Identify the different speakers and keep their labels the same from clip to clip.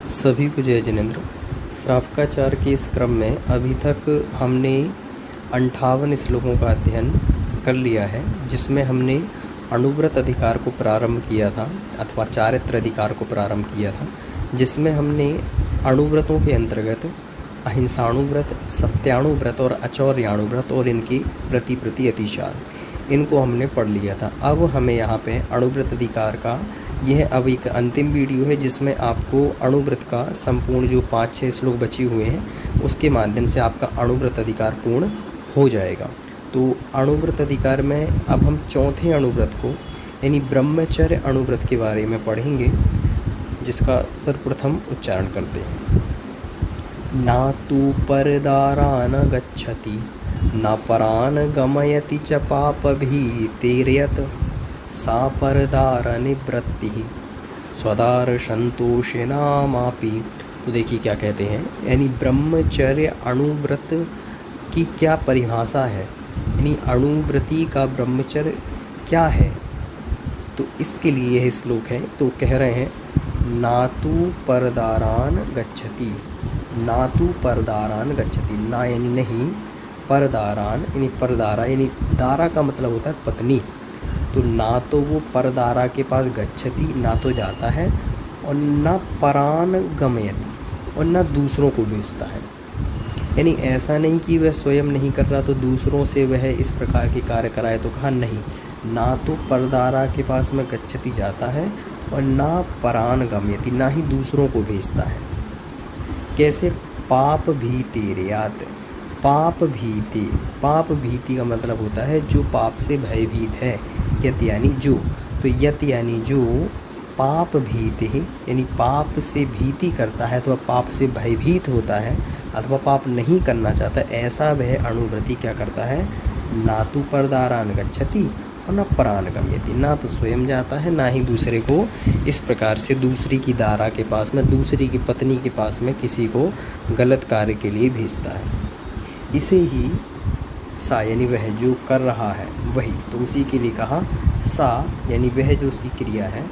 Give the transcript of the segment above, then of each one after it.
Speaker 1: सभी को जय जिनेंद्र। श्रावकाचार के इस क्रम में अभी तक हमने 58 श्लोकों का अध्ययन कर लिया है, जिसमें हमने अणुव्रत अधिकार को प्रारंभ किया था अथवा चारित्र अधिकार को प्रारंभ किया था, जिसमें हमने अणुव्रतों के अंतर्गत अहिंसाणुव्रत, सत्याणुव्रत और अचौर्याणुव्रत और इनकी प्रति अतिचार, इनको हमने पढ़ लिया था। अब हमें यहाँ पे अणुव्रत अधिकार का यह अब एक अंतिम वीडियो है, जिसमें आपको अणुव्रत का संपूर्ण जो 5-6 श्लोक बचे हुए हैं उसके माध्यम से आपका अणुव्रत अधिकार पूर्ण हो जाएगा। तो अणुव्रत अधिकार में अब हम चौथे अणुव्रत को यानी ब्रह्मचर्य अणुव्रत के बारे में पढ़ेंगे, जिसका सर्वप्रथम उच्चारण करते हैं। ना तु परदारान गच्छति न परान गमयति च पापभीतिर्यत् सा परदार निवृत्ति स्वदार संतोषेनामापि। तो देखिए क्या कहते हैं, यानी ब्रह्मचर्य अणुव्रत की क्या परिभाषा है, यानी अणुव्रती का ब्रह्मचर्य क्या है। तो इसके लिए यह श्लोक है। तो कह रहे हैं नातु परदारान गच्छति, नातु परदारान गच्छति, ना यानी नहीं, परदारान यानी परदारा यानी दारा का मतलब होता है पत्नी। तो ना तो वो परदारा के पास गच्छति, ना तो जाता है, और ना परान गमयति, और ना दूसरों को भेजता है। यानी ऐसा नहीं कि वह स्वयं नहीं कर रहा तो दूसरों से वह इस प्रकार के कार्य कराए, तो कहा नहीं, ना तो परदारा के पास में गच्छति जाता है और ना परान गमयति, ना ही दूसरों को भेजता है। कैसे? पाप भीतिर्यत्, पाप भीति, पाप भीति का मतलब होता है जो पाप से भयभीत है। यत यानी जो, तो यत यानी जो पाप भीति यानी पाप से भीति करता है अथवा पाप से भयभीत होता है अथवा पाप नहीं करना चाहता, ऐसा वह अणुव्रती क्या करता है, ना तो परदारान गच्छति और ना परान गम्यति, ना तो स्वयं जाता है ना ही दूसरे को इस प्रकार से दूसरी की दारा के पास में, दूसरी की पत्नी के पास में किसी को गलत कार्य के लिए भेजता है। इसे ही सा यानी वह जो कर रहा है वही, तो उसी के लिए कहा सा यानी वह जो उसकी क्रिया है,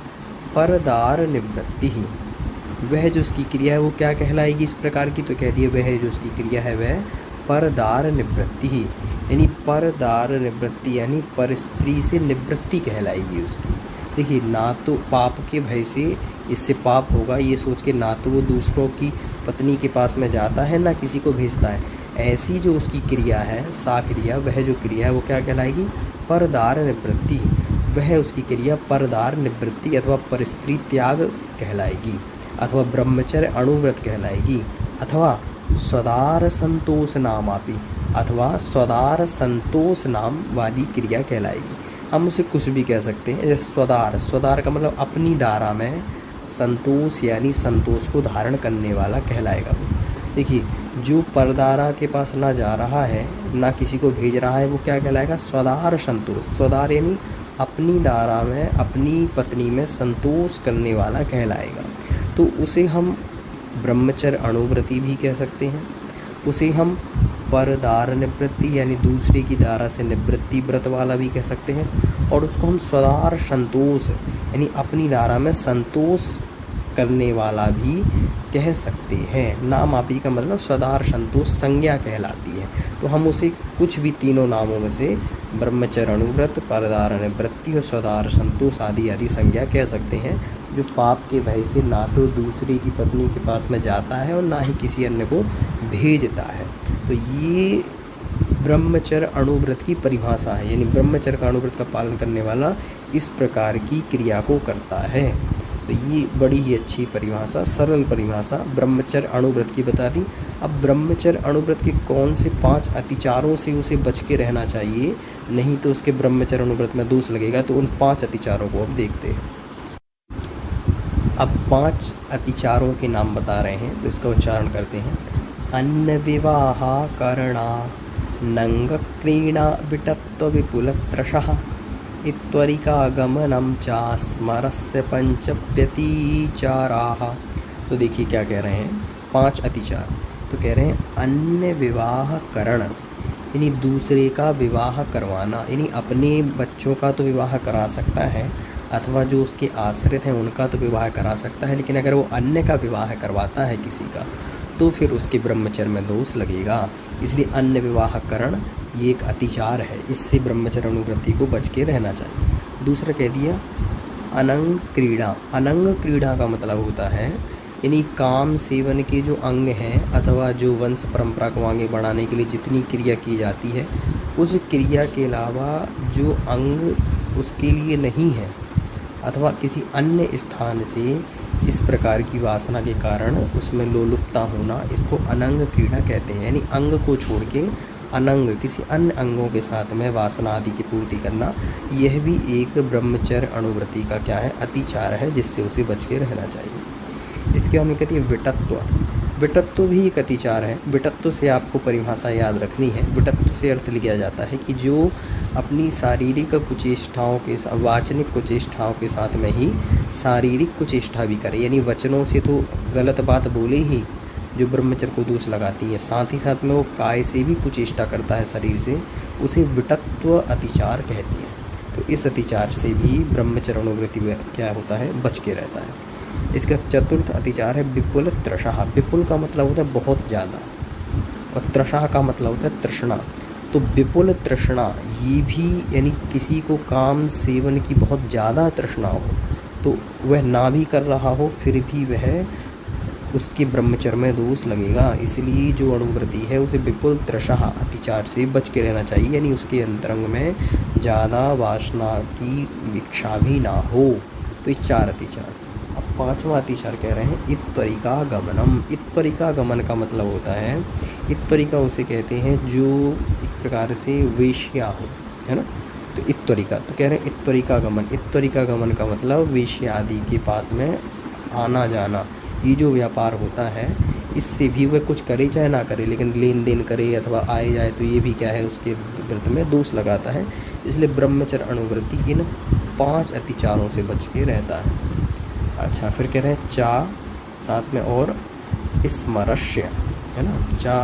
Speaker 1: परदार निवृत्ति ही, वह जो उसकी क्रिया है वो क्या कहलाएगी इस प्रकार की। तो कह दिए वह जो उसकी क्रिया है वह परदार निवृत्ति ही, यानी परदार निवृत्ति यानी पर स्त्री से निवृत्ति कहलाएगी उसकी। देखिए, ना तो पाप के भय से इससे पाप होगा ये सोच के ना तो वो दूसरों की पत्नी के पास में जाता है ना किसी को भेजता है, ऐसी जो उसकी क्रिया है सा क्रिया, वह जो क्रिया है वो क्या कहलाएगी, परदार निवृत्ति। वह उसकी क्रिया परदार निवृत्ति अथवा परस्त्री त्याग कहलाएगी, अथवा ब्रह्मचर्य अणुव्रत कहलाएगी, अथवा स्वदार संतोष नाम आपी, अथवा स्वदार संतोष नाम वाली क्रिया कहलाएगी। हम उसे कुछ भी कह सकते हैं, जैसे स्वदार, स्वदार का मतलब अपनी दारा में संतोष यानी संतोष को धारण करने वाला कहलाएगा वो। देखिए, जो परदारा के पास ना जा रहा है ना किसी को भेज रहा है वो क्या कहलाएगा, स्वदार संतोष। स्वदार यानी अपनी दारा में अपनी पत्नी में संतोष करने वाला कहलाएगा। तो उसे हम ब्रह्मचर्य अणुव्रती भी कह सकते हैं, उसे हम परदार निवृत्ति यानी दूसरे की दारा से निवृत्ति व्रत वाला भी कह सकते हैं, और उसको हम स्वदार संतोष यानी अपनी दारा में संतोष करने वाला भी कह सकते हैं। नाम आपी का मतलब स्वदार संतोष संज्ञा कहलाती है। तो हम उसे कुछ भी तीनों नामों में से ब्रह्मचर्य अणुव्रत, परदार निवृत्ति और स्वदार संतोष आदि आदि संज्ञा कह सकते हैं, जो पाप के भय से ना तो दूसरे की पत्नी के पास में जाता है और ना ही किसी अन्य को भेजता है। तो ये ब्रह्मचर्य अणुव्रत की परिभाषा है, यानी ब्रह्मचर्य का अणुव्रत का पालन करने वाला इस प्रकार की क्रिया को करता है। तो ये बड़ी ही अच्छी परिभाषा, सरल परिभाषा ब्रह्मचर्य अणुव्रत की बता दी। अब ब्रह्मचर्य अणुव्रत के कौन से 5 अतिचारों से उसे बच के रहना चाहिए, नहीं तो उसके ब्रह्मचर्य अणुव्रत में दोष लगेगा। तो उन 5 अतिचारों को अब देखते हैं। अब 5 अतिचारों के नाम बता रहे हैं, तो इसका उच्चारण करते हैं। अन्न विवाह करणा नंग क्रीणा विटत्व विपुलत्रशः इत्वरिकागमनं च स्मरस्य पंच व्यतिचाराः। तो देखिए क्या कह रहे हैं, 5 अतिचार। तो कह रहे हैं अन्य विवाह करण यानी दूसरे का विवाह करवाना, यानी अपने बच्चों का तो विवाह करा सकता है, अथवा जो उसके आश्रित हैं उनका तो विवाह करा सकता है, लेकिन अगर वो अन्य का विवाह करवाता है किसी का तो फिर उसके ब्रह्मचर्य में दोष लगेगा। इसलिए अन्य विवाहकरण ये एक अतिचार है, इससे ब्रह्मचर्य अनुवृत्ति को बच के रहना चाहिए। दूसरा कह दिया अनंग क्रीड़ा। अनंग क्रीड़ा का मतलब होता है यानी काम सेवन के जो अंग हैं अथवा जो वंश परंपरा को आगे बढ़ाने के लिए जितनी क्रिया की जाती है उस क्रिया के अलावा जो अंग उसके लिए नहीं है अथवा किसी अन्य स्थान से इस प्रकार की वासना के कारण उसमें लोलुपता होना, इसको अनंग क्रीड़ा कहते हैं। यानी अंग को छोड़ के अनंग किसी अन्य अंगों के साथ में वासना आदि की पूर्ति करना, यह भी एक ब्रह्मचर्य अनुवृत्ति का क्या है, अतिचार है, जिससे उसे बच के रहना चाहिए। इसके बाद में कहती है विटत्व। विटत्व भी एक अतिचार है। विटत्व से आपको परिभाषा याद रखनी है। विटत्व से अर्थ लिया जाता है कि जो अपनी शारीरिक कुचेष्टाओं के वाचनिक कुचेष्टाओं के साथ में ही शारीरिक कुचेष्टा भी करे, यानी वचनों से तो गलत बात बोले ही जो ब्रह्मचर्य को दोष लगाती है, साथ ही साथ में वो काय से भी कुचेष्टा करता है शरीर से, उसे विटत्व अतिचार कहती है। तो इस अतिचार से भी ब्रह्मचर्य अनुवृत्ति क्या होता है, बच के रहता है। इसका चतुर्थ अतिचार है विपुल तृषा। विपुल का मतलब होता है बहुत ज़्यादा और तृषा का मतलब होता है तृष्णा। तो विपुल तृष्णा ये भी यानी किसी को काम सेवन की बहुत ज़्यादा तृष्णा हो तो वह ना भी कर रहा हो फिर भी वह उसके ब्रह्मचर्य में दोष लगेगा। इसलिए जो अनुवृत्ति है उसे विपुल तृषा अतिचार से बच के रहना चाहिए, यानी उसके अंतरंग में ज़्यादा वासना की इच्छा भी ना हो। तो ये 4 अतिचार। अब 5वां अतिचार कह रहे हैं इत्वरिका गमनम। इत्वरिका गमन का मतलब होता है, इत्वरिका उसे कहते हैं जो एक प्रकार से वेश्या हो, है ना। तो इत्वरिका तो कह रहे हैं इत्वरिका गमन। इत्वरिका गमन का मतलब वेश्या आदि के पास में आना जाना, ये जो व्यापार होता है इससे भी वह कुछ करे चाहे ना करे, लेकिन लेन देन करे अथवा आए जाए तो ये भी क्या है, उसके व्रत में दोष लगाता है। इसलिए ब्रह्मचर्य अनुवृत्ति इन 5 अतिचारों से बच के रहता है। अच्छा, फिर कह रहे हैं चा, साथ में और स्मरस्य, है ना। चा,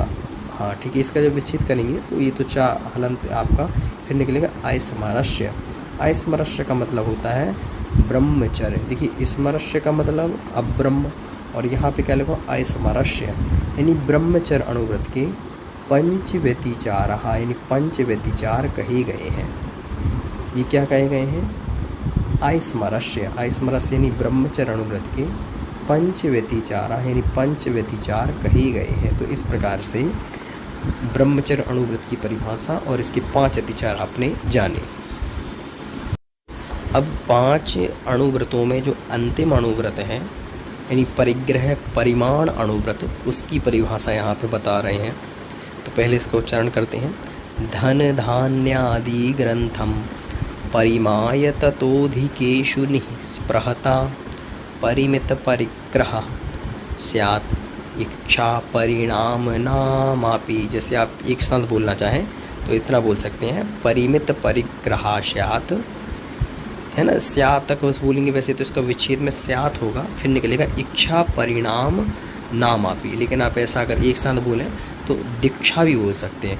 Speaker 1: हाँ ठीक है, इसका जब विच्छेद करेंगे तो ये तो चा हलंत आपका फिर निकलेगा अस्मरस्य। अस्मरस्य का मतलब होता है ब्रह्मचर्य। देखिए स्मरस्य का मतलब अब्रह्म और यहाँ पे क्या लिखा अस्मरस्य, यानी ब्रह्मचर्य अनुव्रत के 5 व्यतिचार, यानी 5 व्यतिचार कहे गए हैं। ये क्या कहे गए हैं, अस्मरस्य। अस्मरस्य यानी ब्रह्मचर्य अनुव्रत के 5 व्यतिचार, यानी 5 व्यतिचार कहे गए हैं। तो इस प्रकार से ब्रह्मचर्य अनुव्रत की परिभाषा और इसके 5 अतिचार आपने जाने। अब 5 अणुव्रतों में जो अंतिम अणुव्रत है यानी परिग्रह परिमाण अणुव्रत, उसकी परिभाषा यहाँ पे बता रहे हैं। तो पहले इसका उच्चारण करते हैं। धन धान्यादि ग्रंथम परिमाय ततोधिकेषु निःस्पृहता परिमित परिग्रह स्यात् इच्छा परिणाम नामापि। जैसे आप एक साथ बोलना चाहें तो इतना बोल सकते हैं, परिमित परिग्रह स्यात्, है ना। स्यात् तक बस बोलेंगे, वैसे तो इसका विच्छेद में स्यात् होगा, फिर निकलेगा इच्छा परिणाम नामापि। लेकिन आप ऐसा अगर एक साथ बोलें तो दीक्षा भी बोल सकते हैं।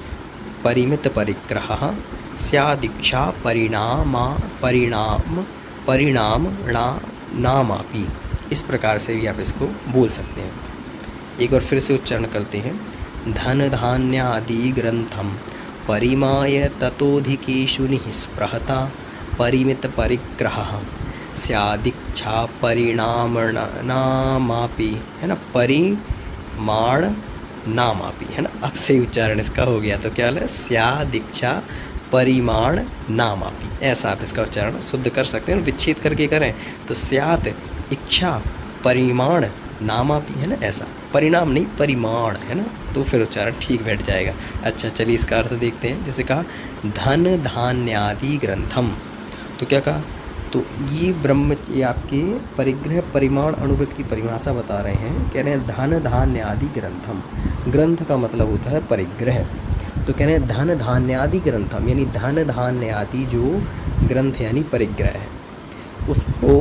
Speaker 1: परिमित परिग्रह स्यादिच्छा परिणाम नामापि। इस प्रकार से भी आप इसको बोल सकते हैं। एक बार फिर से उच्चारण करते हैं। धन धान्यादि ग्रंथम परिमाय ततोधिकेषु निःस्पृहता परिमित परिग्रह स्यादिच्छा परिणाम नामापि, है ना। परिमाण नामापि, है ना। अब सही उच्चारण इसका हो गया। तो क्या है, स्यादिच्छा परिमाण नामापि, ऐसा आप इसका उच्चारण शुद्ध कर सकते हैं। विच्छेद करके करें तो स्यात इच्छा परिमाण नामापि, है ना। ऐसा परिणाम नहीं परिमाण, है ना। तो फिर उच्चारण ठीक बैठ जाएगा। अच्छा चलिए इसका अर्थ देखते हैं। जैसे कहा धन धान्यादि ग्रंथम, तो क्या कहा, तो ये आपके परिग्रह परिमाण अणुव्रत की परिभाषा बता रहे हैं। कह रहे हैं धन धान्यादि ग्रंथम। ग्रंथ का मतलब होता है परिग्रह। तो कह रहे हैं धन धान्यादि ग्रंथम, यानी धन धान्यादि जो ग्रंथ यानी परिग्रह है उसको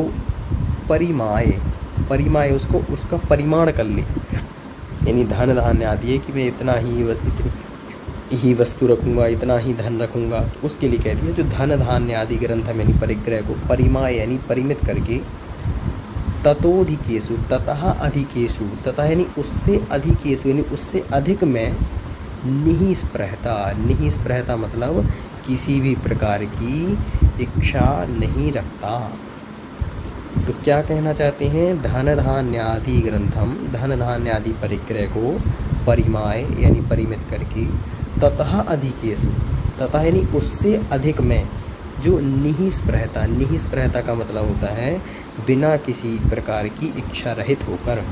Speaker 1: परिमाय उसको उसका परिमाण कर ले, यानी धन धान्यादि है कि मैं इतना ही ही वस्तु रखूँगा, इतना ही धन रखूँगा, तो उसके लिए कह दिया जो धन धान्य आदि ग्रंथ यानी परिग्रह को परिमाय यानी परिमित करके ततोधिकेषु ततः अधिकेषु, ततः यानी उससे अधिकेषु यानी उससे अधिक में निःस्पृहता, निःस्पृहता मतलब किसी भी प्रकार की इच्छा नहीं रखता। तो क्या कहना चाहते हैं, धन धान्यादि ग्रंथम, धन धान्यादि परिग्रह को परिमाय यानी परिमित करके ततः अधिकेषु, ततः यानी उससे अधिक में जो निःस्पृहता, निःस्पृहता का मतलब होता है बिना किसी प्रकार की इच्छा रहित होकर,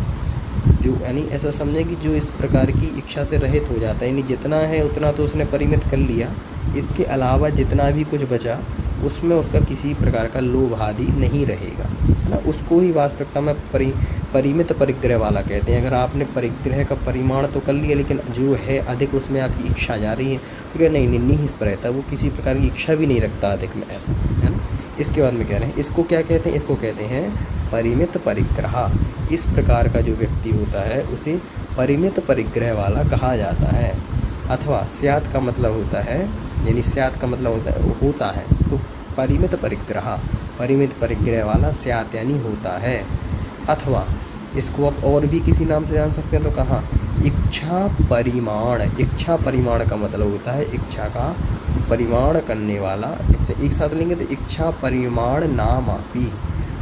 Speaker 1: जो यानी ऐसा समझे कि जो इस प्रकार की इच्छा से रहित हो जाता है, यानी जितना है उतना तो उसने परिमित कर लिया, इसके अलावा जितना भी कुछ बचा उसमें उसका किसी प्रकार का लोभ आदि नहीं रहेगा, है ना। उसको ही वास्तविकता में परिमित परिग्रह वाला कहते हैं। अगर आपने परिग्रह का परिमाण तो कर लिया लेकिन जो है अधिक उसमें आपकी इच्छा जा रही है तो क्या नहीं निःस्पृहता, वो किसी प्रकार की इच्छा भी नहीं रखता अधिक में, ऐसा है ना। इसके बाद में कह रहे हैं इसको क्या कहते हैं, इसको कहते हैं परिमित परिग्रह। इस प्रकार का जो व्यक्ति होता है उसे परिमित परिग्रह वाला कहा जाता है। अथवा स्यात् का मतलब होता है, यानी स्यात् का मतलब होता है, तो परिमित परिग्रह, परिमित परिग्रह वाला स्यात् यानी होता है। अथवा इसको आप और भी किसी नाम से जान सकते हैं, तो कहाँ इच्छा परिमाण, इच्छा परिमाण का मतलब होता है इच्छा का परिमाण करने वाला। एक साथ लेंगे तो इच्छा परिमाण नाम अपि,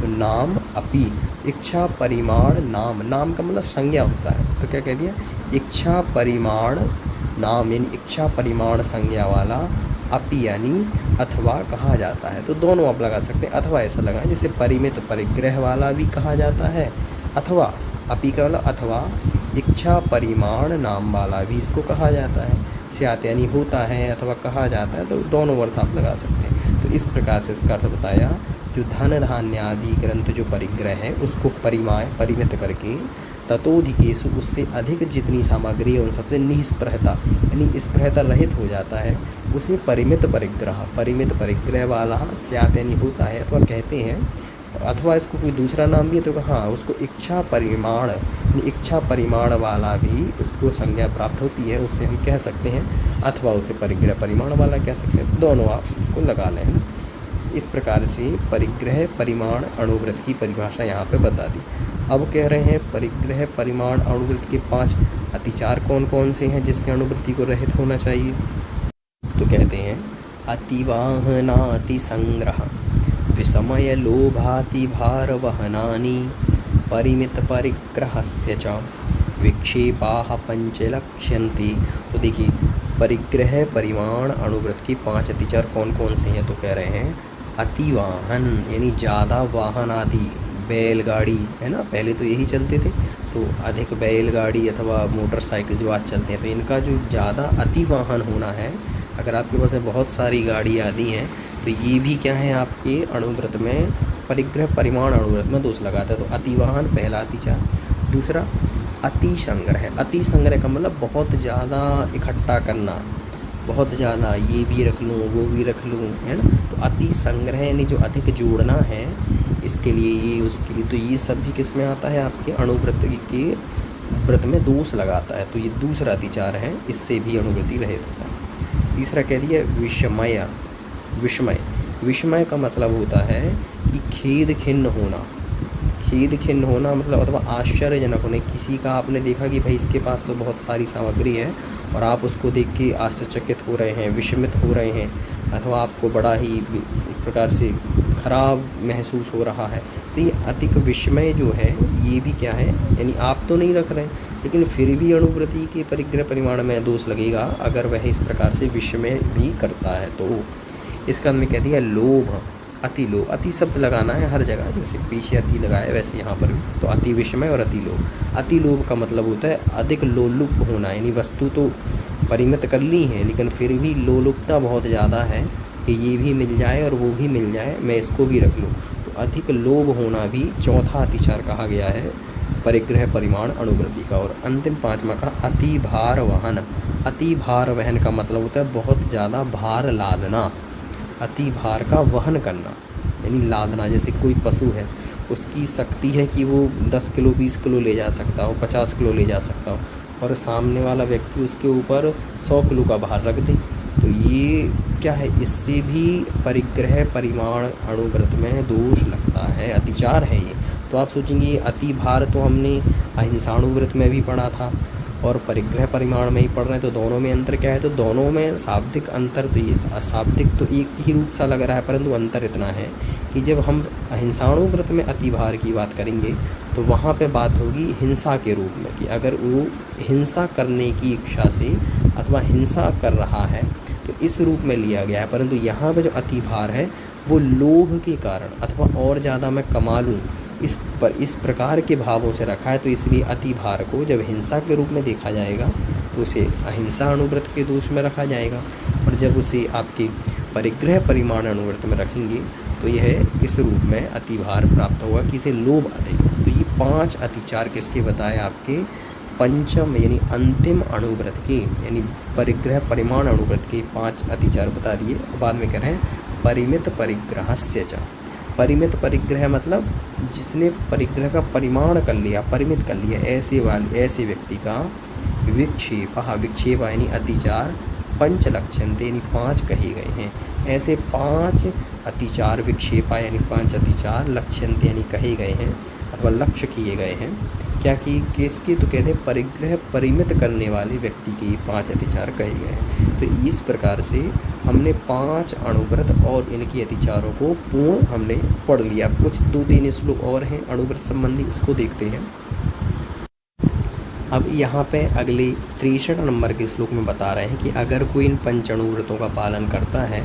Speaker 1: तो नाम अपि, इच्छा परिमाण नाम, नाम का मतलब संज्ञा होता है, तो क्या कह दिया इच्छा परिमाण नाम यानी इच्छा परिमाण संज्ञा वाला अपि यानी अथवा कहा जाता है। तो दोनों आप लगा सकते हैं, अथवा ऐसा लगाएं जैसे परिमित परिग्रह वाला भी कहा जाता है, अथवा अपि का मतलब अथवा इच्छा परिमाण नाम वाला भी इसको कहा जाता है। स्यात् यानी होता है, अथवा कहा जाता है, तो दोनों अर्थ आप लगा सकते हैं। तो इस प्रकार से इसका अर्थ बताया, जो धन धान्य आदि ग्रंथ जो परिग्रह है उसको परिमाय परिमित करके ततोधिकेषु उससे अधिक जितनी सामग्री है उन सबसे निःस्पृहता यानी स्पृहता रहित हो जाता है, उसे परिमित परिग्रह, परिमित परिग्रह वाला स्यात् यानी होता है, अथवा कहते हैं। अथवा इसको कोई दूसरा नाम भी है तो हाँ उसको इच्छा परिमाण, इच्छा परिमाण वाला भी उसको संज्ञा प्राप्त होती है, उससे हम कह सकते हैं, अथवा उसे परिग्रह परिमाण वाला कह सकते हैं। दोनों आप इसको लगा लें। इस प्रकार से परिग्रह परिमाण अणुवृत्त की परिभाषा यहाँ पे बता दी। अब कह रहे हैं परिग्रह परिमाण अणुवृत्त के 5 अतिचार कौन कौन से हैं जिससे अणुवृत्ति को रहित होना चाहिए। तो कहते हैं अतिवाहनाति संग्रह विषमय लोभाति भार वहनानि परिमित परिग्रहस्य च विक्षेपाः पंच लक्ष्यन्ति। तो देखिए परिग्रह परिमाण अणुवृत्त के 5 अतिचार कौन कौन से हैं। तो कह रहे हैं अतिवाहन यानी ज़्यादा वाहन आदि, बैलगाड़ी है ना, पहले तो यही चलते थे, तो अधिक बैलगाड़ी अथवा मोटरसाइकिल जो आज चलते हैं, तो इनका जो ज़्यादा अतिवाहन होना है, अगर आपके पास बहुत सारी गाड़ी आदि हैं तो ये भी क्या है आपके अणुवृत्त में परिग्रह परिमाण अणुवृत्त में दोष लगाता है। तो अतिवाहन पहला अतिचार। दूसरा अति संग्रह, अति संग्रह का मतलब बहुत ज़्यादा इकट्ठा करना, बहुत ज़्यादा ये भी रख लूँ वो भी रख लूँ, है ना। तो अति संग्रह यानी जो अधिक जोड़ना है इसके लिए ये उसके लिए, तो ये सब भी किस में आता है आपके अणुवृत्त के व्रत में दोष लगाता है। तो ये दूसरा अतिचार है, इससे भी अणुवृत्ति रहित होता है। तीसरा कह दिया विषमय, विस्मय, विस्मय का मतलब होता है कि खेद खिन्न होना, खेद खिन्न होना मतलब अथवा आश्चर्यजनक होने। किसी का आपने देखा कि भाई इसके पास तो बहुत सारी सामग्री है और आप उसको देख के आश्चर्यचकित हो रहे हैं, विस्मित हो रहे हैं, अथवा आपको बड़ा ही एक प्रकार से खराब महसूस हो रहा है। तो ये अधिक विस्मय जो है ये भी क्या है, यानी आप तो नहीं रख रहे हैं लेकिन फिर भी अणुवृत्ति के परिग्रह परिमाण में दोष लगेगा अगर वह इस प्रकार से विस्मय भी करता है। तो इसका में कह दिया लोभ, अति लोभ, अति शब्द लगाना है हर जगह, जैसे पीछे अति लगाया वैसे यहाँ पर भी। तो अति विस्मय और अति लोभ। अति लोभ का मतलब होता है अधिक लोलुप होना, यानी वस्तु तो परिमित कर ली है लेकिन फिर भी लोलुपता बहुत ज़्यादा है कि ये भी मिल जाए और वो भी मिल जाए, मैं इसको भी रख लूँ। तो अधिक लोभ होना भी चौथा अतिचार कहा गया है परिग्रह परिमाण अणुवृत्ति का। और अंतिम 5वां का अति भार वहन। अति भार वहन का मतलब होता है बहुत ज़्यादा भार लादना, अति भार का वहन करना यानी लादना। जैसे कोई पशु है उसकी शक्ति है कि वो 10 किलो 20 किलो ले जा सकता हो, 50 किलो ले जा सकता हो, और सामने वाला व्यक्ति उसके ऊपर 100 किलो का भार रख दे, तो ये क्या है, इससे भी परिग्रह परिमाण अणुव्रत में दोष लगता है, अतिचार है ये। तो आप सोचेंगे ये अति भार तो हमने अहिंसाणुव्रत में भी पढ़ा था और परिग्रह परिमाण में ही पढ़ रहे हैं, तो दोनों में अंतर क्या है? तो दोनों में शाब्दिक अंतर, तो ये अशाब्दिक तो एक ही रूप सा लग रहा है, परंतु अंतर इतना है कि जब हम अहिंसाणुव्रत में अति भार की बात करेंगे तो वहाँ पे बात होगी हिंसा के रूप में, कि अगर वो हिंसा करने की इच्छा से अथवा हिंसा कर रहा है तो इस रूप में लिया गया है। परंतु यहाँ पे जो अति भार है वो लोभ के कारण अथवा और ज़्यादा मैं कमा लूँ इस प्रकार के भावों से रखा है, तो इसलिए अति भार को जब हिंसा के रूप में देखा जाएगा तो उसे अहिंसा अणुव्रत के दोष में रखा जाएगा, और जब उसे आपके परिग्रह परिमाण अणुव्रत में रखेंगे तो यह इस रूप में अति भार प्राप्त होगा कि इसे लोभ अधिक। तो ये 5 अतिचार किसके बताए? आपके पंचम यानी अंतिम अणुव्रत के, यानी परिग्रह परिमाण अणुव्रत के 5 अतिचार बता दिए। बाद में कह रहे हैं परिमित परिग्रहस्य च। परिमित परिग्रह मतलब जिसने परिग्रह का परिमाण कर लिया, परिमित कर लिया, ऐसे व्यक्ति का विक्षेप यानी अतिचार 5 लक्ष्यन्ते यानी 5 कहे गए हैं। ऐसे 5 अतिचार विक्षेपा यानी 5 अतिचार लक्ष्यन्ते यानी कहे गए हैं अथवा लक्ष्य किए गए हैं। क्या कि किसके? तो कहते हैं परिग्रह परिमित करने वाले व्यक्ति के 5 अतिचार कहे गए हैं। तो इस प्रकार से हमने 5 अणुव्रत और इनकी अतिचारों को पूर्ण हमने पढ़ लिया। कुछ 2-3 श्लोक और हैं अणुव्रत संबंधी, उसको देखते हैं। अब यहाँ पे अगले 63 नंबर के श्लोक में बता रहे हैं कि अगर कोई इन 5 अणुव्रतों का पालन करता है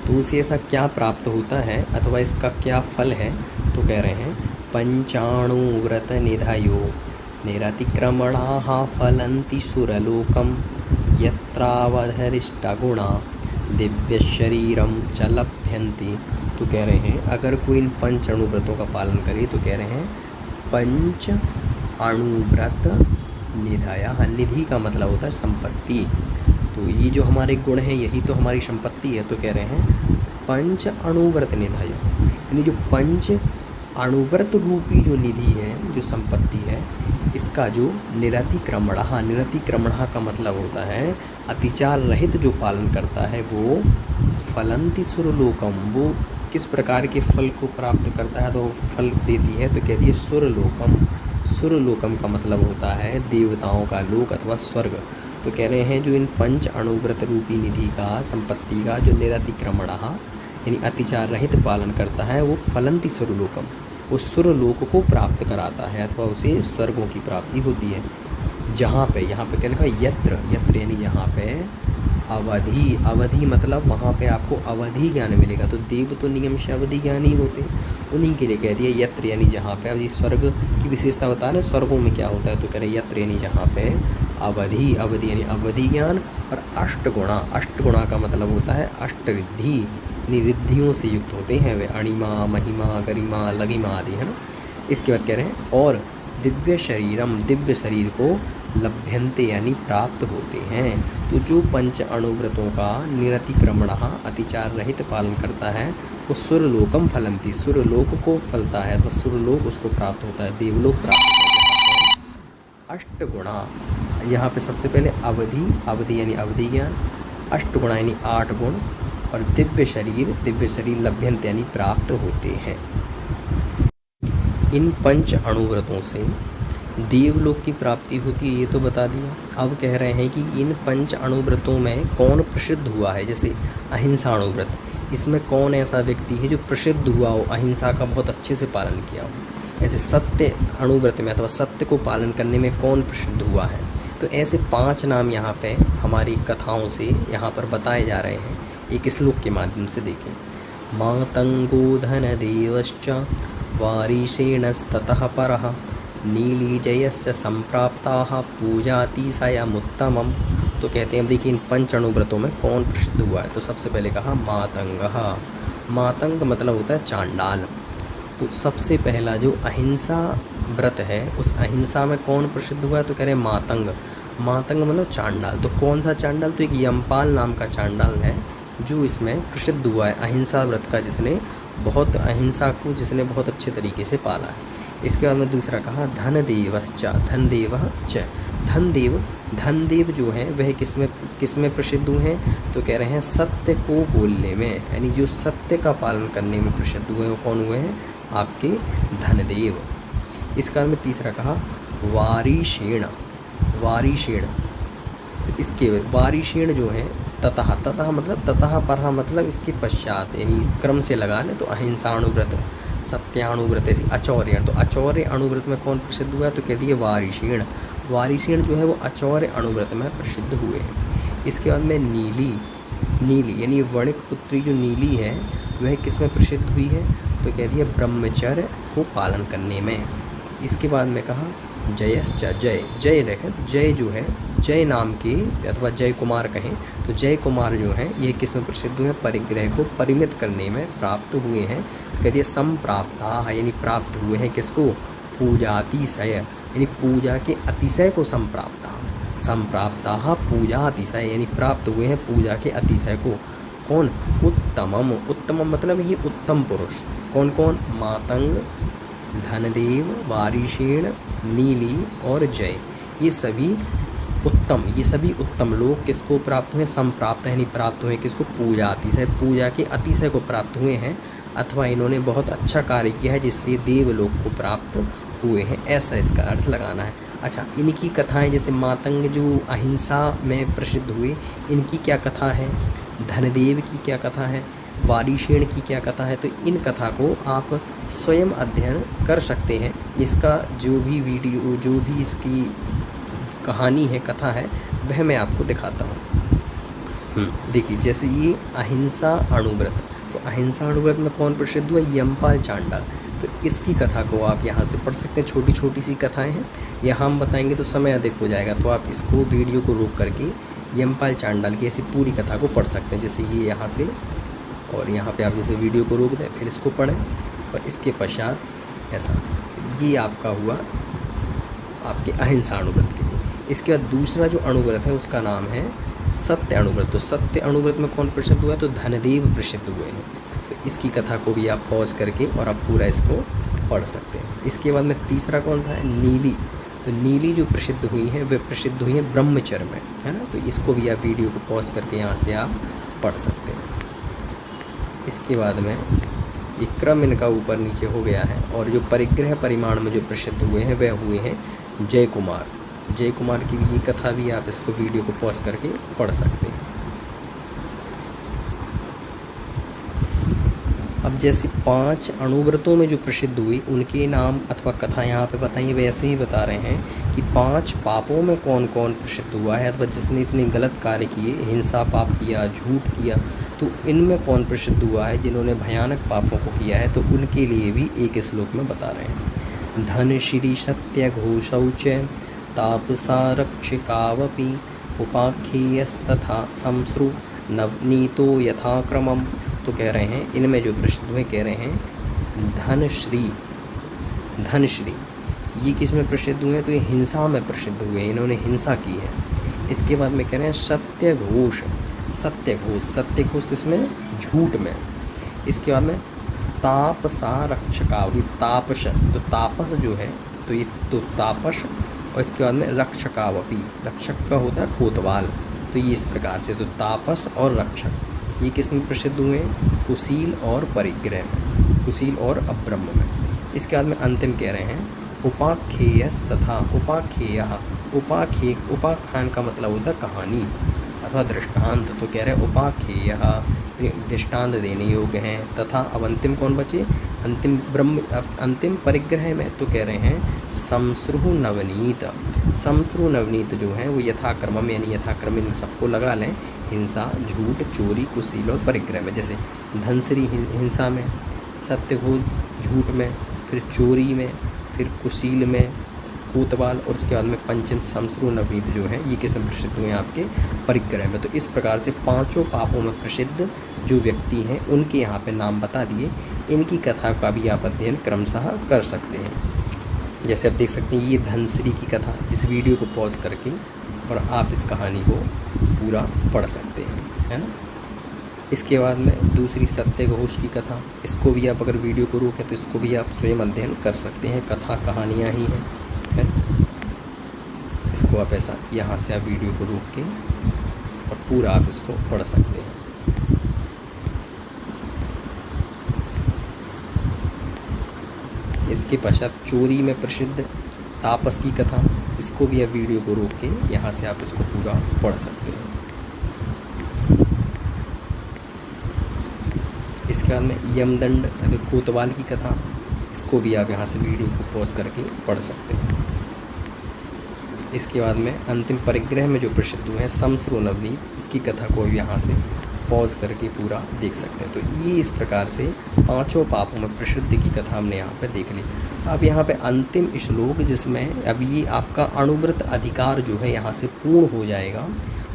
Speaker 1: तो उसे ऐसा क्या प्राप्त होता है अथवा इसका क्या फल है? तो कह रहे हैं पंचाणुव्रत निधयो निरतिक्रमणाः फलन्ति सुरलोकम यत्रावधरिष्टगुणा दिव्य शरीरम च लभ्यन्ति। तो कह रहे हैं अगर कोई इन 5 अणुव्रतों का पालन करे तो कह रहे हैं 5 अणुव्रत निधया, निधि का मतलब होता है संपत्ति। तो ये जो हमारे गुण हैं यही तो हमारी संपत्ति है। तो कह रहे हैं 5 अणुव्रत निधय यानी जो 5 अणुव्रत रूपी जो निधि है, जो संपत्ति है, इसका जो निरतिक्रमण का मतलब होता है अतिचार रहित जो पालन करता है वो फलन्ति सुरलोकम, वो किस प्रकार के फल को प्राप्त करता है? तो फल देती है। तो कहती है सुरलोकम। सुरलोकम का मतलब होता है देवताओं का लोक अथवा स्वर्ग। तो कह रहे हैं जो इन 5 अणुव्रत रूपी निधि का, संपत्ति का जो निरतिक्रमण यानी अतिचार रहित पालन करता है वो फलन्ति सुरलोकम, उस सुरलोक को प्राप्त कराता है अथवा उसे स्वर्गों की प्राप्ति होती है। जहाँ पे, यहाँ पे क्या लिखा? यत्र। यत्र यानी जहाँ पे अवधि। अवधि मतलब वहाँ पे आपको अवधि ज्ञान मिलेगा। तो देव तो नियम से अवधि ज्ञान ही होते हैं, उन्हीं के लिए कह दिया यत्र यानी जहाँ पे। अब इस स्वर्ग की विशेषता बता रहे स्वर्गों में क्या होता है। तो कह रहे यत्र यानी जहाँ पे अवधि। अवधि यानी अवधि ज्ञान। और अष्टगुणा। अष्टगुणा का मतलब होता है अष्टरिद्धि यानी रिद्धियों से युक्त होते हैं वे, अणिमा महिमा गरिमा लघिमा आदि, है ना। इसके बाद कह रहे हैं और दिव्य शरीरम, दिव्य शरीर को लभ्यन्ते यानी प्राप्त होते हैं। तो जो 5 अणुव्रतों का निरतिक्रमण अतिचार रहित पालन करता है वो सुरलोकम फलन्ति, सुरलोक को फलता है तो सुरलोक उसको प्राप्त होता है, देवलोक प्राप्त होता है। अष्टगुणा, यहाँ पे सबसे पहले अवधि। अवधि यानी अवधि ज्ञान। अष्टगुणा यानी 8 गुण। और दिव्य शरीर लभ्यन्ते यानी प्राप्त होते हैं। इन 5 अणुव्रतों से देवलोक की प्राप्ति होती है, ये तो बता दिया। अब कह रहे हैं कि इन 5 अणुव्रतों में कौन प्रसिद्ध हुआ है। जैसे अहिंसा अणुव्रत, इसमें कौन ऐसा व्यक्ति है जो प्रसिद्ध हुआ हो, अहिंसा का बहुत अच्छे से पालन किया हो। ऐसे सत्य अणुव्रत में अथवा सत्य को पालन करने में कौन प्रसिद्ध हुआ है। तो ऐसे 5 नाम यहाँ पे हमारी कथाओं से यहाँ पर बताए जा रहे हैं, एक श्लोक के माध्यम से देखें। मातंगो धनदेवश्च वारिषेणस्ततः परः नीलिजयस्य संप्राप्ताः पूजातिशयमुत्तमम्। तो कहते हैं देखिए इन 5 अणुव्रतों में कौन प्रसिद्ध हुआ है। तो सबसे पहले कहा मातंगः। मातंग मतलब होता है चांडाल। तो सबसे पहला जो अहिंसा व्रत है उस अहिंसा में कौन प्रसिद्ध हुआ है। तो कह रहे हैं मातंग। मातंग मतलब चांडाल। तो कौन सा चांडाल? तो एक यमपाल नाम का चांडाल है जो इसमें प्रसिद्ध हुआ है, अहिंसा व्रत का, जिसने बहुत अहिंसा को जिसने बहुत अच्छे तरीके से पाला है। इसके बाद में दूसरा कहा धनदेवश्च। धनदेव च धनदेव, धनदेव जो हैं वह किसमें प्रसिद्ध हुए हैं? तो कह रहे हैं सत्य को बोलने में, यानी जो सत्य का पालन करने में प्रसिद्ध हुए वो कौन हुए हैं? आपके धनदेव। इसके बाद में तीसरा कहा वारिशेण, वारिशेण। तो इसके वारिशेण जो है ततः, ततः मतलब ततः परः मतलब इसके पश्चात, यानी क्रम से लगा लें तो अहिंसाणुव्रत, सत्याणुव्रत, ऐसी अचौर्य। तो अचौर्य अणुव्रत में कौन प्रसिद्ध हुआ? तो कह दिए वारिशेण। वारिशेण जो है वो अचौर्य अणुव्रत में प्रसिद्ध हुए हैं। इसके बाद में नीली, नीली यानी वणिक पुत्री जो नीली है वह किस में प्रसिद्ध हुई है? तो कह दिया ब्रह्मचर्य को पालन करने में। इसके बाद में कहा जयश्च, जय, जय रखत, जय जो है जय नाम के अथवा जय कुमार कहें तो जय कुमार जो हैं ये किस में प्रसिद्ध हुए हैं? परिग्रह को परिमित करने में प्राप्त हुए हैं। तो कह दिया संप्राप्ता, यानी प्राप्त हुए हैं किसको? पूजातिशय, यानी पूजा के अतिशय को संप्राप्ता, संप्राप्ता पूजा अतिशय, यानी प्राप्त हुए हैं पूजा के अतिशय को। कौन? उत्तमम, उत्तमम मतलब ये उत्तम पुरुष। कौन कौन? मातंग, धनदेव, वारिशेण, नीली और जय, ये सभी उत्तम, ये सभी उत्तम लोग किसको प्राप्त हुए? संप्राप्त, यानी प्राप्त हुए किसको? पूजा अतिशय, पूजा के अतिशय को प्राप्त हुए हैं, अथवा इन्होंने बहुत अच्छा कार्य किया है जिससे देवलोक को प्राप्त हुए हैं, ऐसा इसका अर्थ लगाना है। अच्छा, इनकी कथाएं जैसे मातंग जो अहिंसा में प्रसिद्ध हुए, इनकी क्या कथा है? धनदेव की क्या कथा है? वारिशेण की क्या कथा है? तो इन कथा को आप स्वयं अध्ययन कर सकते हैं। इसका जो भी वीडियो, जो भी इसकी कहानी है, कथा है, वह मैं आपको दिखाता हूँ। देखिए, जैसे ये अहिंसा अणुव्रत, तो अहिंसा अणुव्रत में कौन प्रसिद्ध हुआ? यमपाल चांडाल। तो इसकी कथा को आप यहाँ से पढ़ सकते हैं। छोटी छोटी सी कथाएं हैं, यहाँ हम बताएंगे तो समय अधिक हो जाएगा, तो आप इसको वीडियो को रोक करके यमपाल चांडाल की ऐसी पूरी कथा को पढ़ सकते हैं। जैसे ये यहाँ से, और यहाँ पे आप जैसे वीडियो को रोक दें, फिर इसको पढ़ें, और इसके पश्चात ऐसा। तो ये आपका हुआ आपके अहिंसा अणुव्रत के लिए। इसके बाद दूसरा जो अणुव्रत है उसका नाम है सत्य अणुव्रत। तो सत्य अणुव्रत में कौन प्रसिद्ध हुआ? तो धनदेव प्रसिद्ध हुए हैं। तो इसकी कथा को भी आप पॉज करके और आप पूरा इसको पढ़ सकते हैं। इसके बाद में तीसरा कौन सा है? नीली। तो नीली जो प्रसिद्ध हुई हैं वे प्रसिद्ध हुई हैं ब्रह्मचर्य में, है ना। तो इसको भी आप वीडियो को पॉज करके यहाँ से आप पढ़ सकते हैं। इसके बाद में ये क्रम इनका ऊपर नीचे हो गया है, और जो परिग्रह परिमाण में जो प्रसिद्ध हुए हैं वह हुए हैं जय कुमार। जय कुमार की भी ये कथा भी आप इसको वीडियो को पॉज करके पढ़ सकते हैं। अब जैसे 5 अणुव्रतों में जो प्रसिद्ध हुई उनके नाम अथवा कथा यहाँ पे बताइए, वैसे ही बता रहे हैं कि 5 पापों में कौन कौन प्रसिद्ध हुआ है, अथवा जिसने इतने गलत कार्य किए, हिंसा पाप किया, झूठ किया, तो इनमें कौन प्रसिद्ध हुआ है जिन्होंने भयानक पापों को किया है। तो उनके लिए भी एक श्लोक में बता रहे हैं। धन श्री सत्य घोषौ च तापसा रक्षिकावपि उपाख्येयस्तथा संसृ नवनीतो यथाक्रमम्। तो कह रहे हैं इनमें जो प्रसिद्ध हुए, कह रहे हैं धनश्री, धनश्री ये किस में प्रसिद्ध हुए? तो ये हिंसा में प्रसिद्ध हुए, इन्होंने हिंसा की है। इसके बाद में कह रहे हैं सत्यघोष, सत्यघोष, सत्यघोष किस में? झूठ में। इसके बाद में तापसा रक्षकावपि, तापस, तो तापस जो है तो ये तो तापस, और इसके बाद में रक्षकावपि, रक्षक का होता है कोतवाल। तो ये इस प्रकार से, तो तापस और रक्षक ये किस में प्रसिद्ध हुए? कुशील और परिग्रह में, कुशील और अब्रह्म में। इसके बाद में अंतिम कह रहे हैं उपाख्येयस तथा उपाख्येयः। उपाख्येय, उपाख्यान का मतलब होता है कहानी अथवा दृष्टांत। तो कह रहे हैं उपाख्येयः दृष्टांत देने योग्य हैं, तथा अब अंतिम कौन बचे? अंतिम ब्रह्म, अंतिम परिग्रह में तो कह रहे हैं संसृहु नवनीत। संसृहु नवनीत जो है वो यथाक्रम, यानी यथाक्रम इन सबको लगा लें, हिंसा, झूठ, चोरी, कुशील और परिग्रह में। जैसे धनश्री हिंसा में, सत्यघोष झूठ में, फिर चोरी में, फिर कुशील में, कोतवाल, और उसके बाद में पंचम संसृहु नवनीत जो है ये किस में प्रसिद्ध हुए? आपके परिग्रह में। तो इस प्रकार से 5 पापों में प्रसिद्ध जो व्यक्ति हैं उनके यहाँ पे नाम बता दिए। इनकी कथा का भी आप अध्ययन क्रमशः कर सकते हैं। जैसे आप देख सकते हैं ये धनश्री की कथा, इस वीडियो को पॉज करके और आप इस कहानी को पूरा पढ़ सकते हैं, है ना। इसके बाद में दूसरी सत्यघोष की कथा, इसको भी आप अगर वीडियो को रोकें तो इसको भी आप स्वयं अध्ययन कर सकते हैं, कथा कहानियाँ ही हैं, है। इसको आप ऐसा यहाँ से आप वीडियो को रोक के और पूरा आप इसको पढ़ सकते हैं। इसके पश्चात चोरी में प्रसिद्ध तापस की कथा, इसको भी आप वीडियो को रोक के यहाँ से आप इसको पूरा पढ़ सकते हैं। इसके बाद में यमदंड कोतवाल की कथा, इसको भी आप यहाँ से वीडियो को पॉज करके पढ़ सकते हैं। इसके बाद में अंतिम परिग्रह में जो प्रसिद्ध हुए हैं शमश्रु नवनीत, इसकी कथा को यहाँ से पॉज करके पूरा देख सकते हैं। तो ये इस प्रकार से 5 पापों में प्रसिद्ध की कथा हमने यहाँ पे देख ली। अब यहाँ पे अंतिम श्लोक जिसमें अब ये आपका अणुव्रत अधिकार जो है यहाँ से पूर्ण हो जाएगा,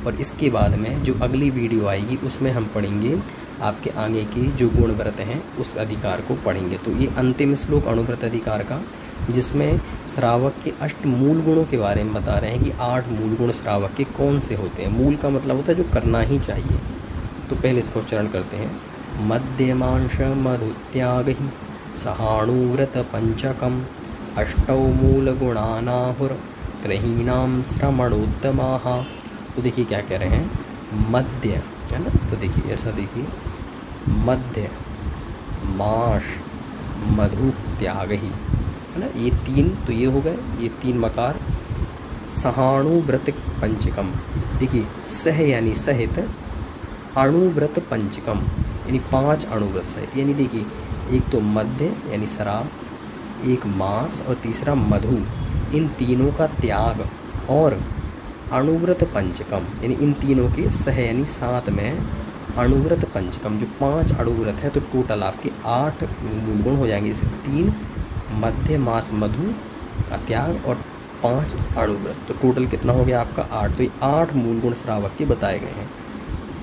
Speaker 1: और इसके बाद में जो अगली वीडियो आएगी उसमें हम पढ़ेंगे आपके आगे के जो गुण व्रत हैं उस अधिकार को पढ़ेंगे। तो ये अंतिम श्लोक अणुव्रत अधिकार का, जिसमें श्रावक के 8 मूल गुणों के बारे में बता रहे हैं कि 8 मूल गुण श्रावक के कौन से होते हैं। मूल का मतलब होता है जो करना ही चाहिए। तो पहले इसका उच्चारण करते हैं। मध्यमांश मधुत्याग सहाणुव्रत पंचकम 8 मूल गुणानाहुर ग्रहीणाम श्रमणोत्तमाः। तो देखिए क्या कह रहे हैं, मध्य है ना, तो देखिए ऐसा देखिए, मध्य मांस मधु त्याग ही है ना, ये 3, तो ये हो गए ये 3 मकार। सहाणुव्रत पंचकम, देखिए सह यानी सहित, अणुव्रत पंचकम यानी 5 अणुव्रत सहित, यानी देखिए एक तो मध्य यानी शराब, एक मांस और तीसरा मधु, इन तीनों का त्याग, और अणुव्रत पंचकम यानी इन तीनों के सह यानी साथ में अणुव्रत पंचकम जो 5 अणुव्रत है। तो टोटल आपके 8 मूल गुण हो जाएंगे। जैसे 3 मध्य मास मधु का त्याग और 5 अणुव्रत, तो टोटल कितना हो गया आपका 8। तो ये 8 मूल गुण श्रावक के बताए गए हैं।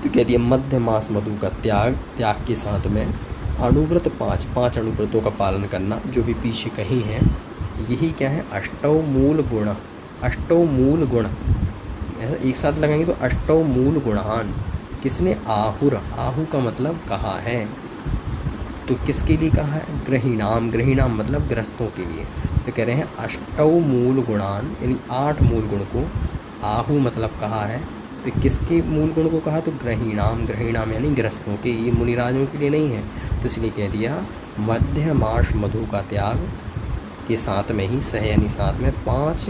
Speaker 1: तो कह दिया मध्य मास मधु का त्याग के साथ में अणुव्रत 5 अणुव्रतों का पालन करना, जो भी पीछे कहीं है, यही क्या है 8 मूल गुण। 8 मूल गुण ऐसा एक साथ लगाएंगे तो 8 मूल गुणान, किसने, आहुर, आहु का मतलब कहा है, तो किसके लिए कहा है, ग्रहीणाम, ग्रहीणाम मतलब ग्रस्तों के लिए। तो कह रहे हैं 8 मूल गुणान यानी 8 मूल गुण को, आहु मतलब कहा है, तो किसके मूल गुण को कहा, तो ग्रहीणाम, ग्रहीणाम यानी ग्रस्तों के, ये मुनिराजों के लिए नहीं है। तो इसलिए कह दिया मध्य मास मधु का त्याग के साथ में ही सह यानी साथ में 5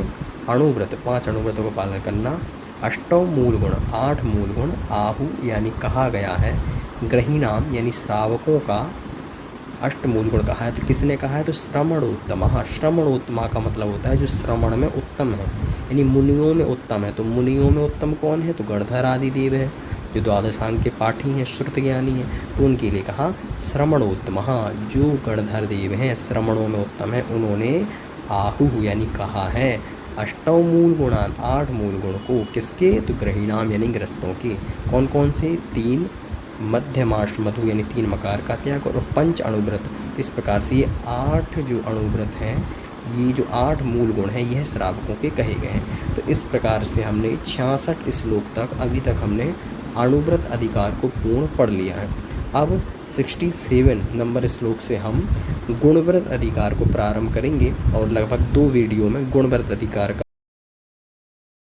Speaker 1: अणुव्रतों का पालन करना, 8 मूल गुण 8 मूल गुण, आहु यानी कहा गया है, ग्रहीणाम यानी श्रावकों का 8 मूल गुण कहा है। तो किसने कहा है, तो श्रमणोत्तम। श्रमणोत्तमा का मतलब होता है जो श्रवण में उत्तम है, यानी मुनियों में उत्तम है। तो मुनियों में उत्तम कौन है, तो गणधर आदि देव है, जो द्वादशांग के पाठी हैं, श्रुत ज्ञानी हैं, तो उनके लिए कहा श्रमणोत्तम। जो गणधर देव हैं, श्रवणों में उत्तम है, उन्होंने आहु यानी कहा है 8 मूल गुणान, 8 मूल गुण को, किसके, तो ग्रहीणाम यानी ग्रस्तों के। कौन कौन से, 3 मध्यमाश मधु यानी 3 मकार का त्याग और 5 अणुव्रत। तो इस प्रकार से ये 8 जो अणुव्रत हैं, ये जो 8 मूल गुण हैं, यह श्रावकों के कहे गए हैं। तो इस प्रकार से हमने 66 श्लोक तक अभी तक हमने अणुव्रत अधिकार को पूर्ण पढ़ लिया है। अब 67 नंबर श्लोक से हम गुणव्रत अधिकार को प्रारंभ करेंगे और लगभग 2 वीडियो में गुणव्रत अधिकार का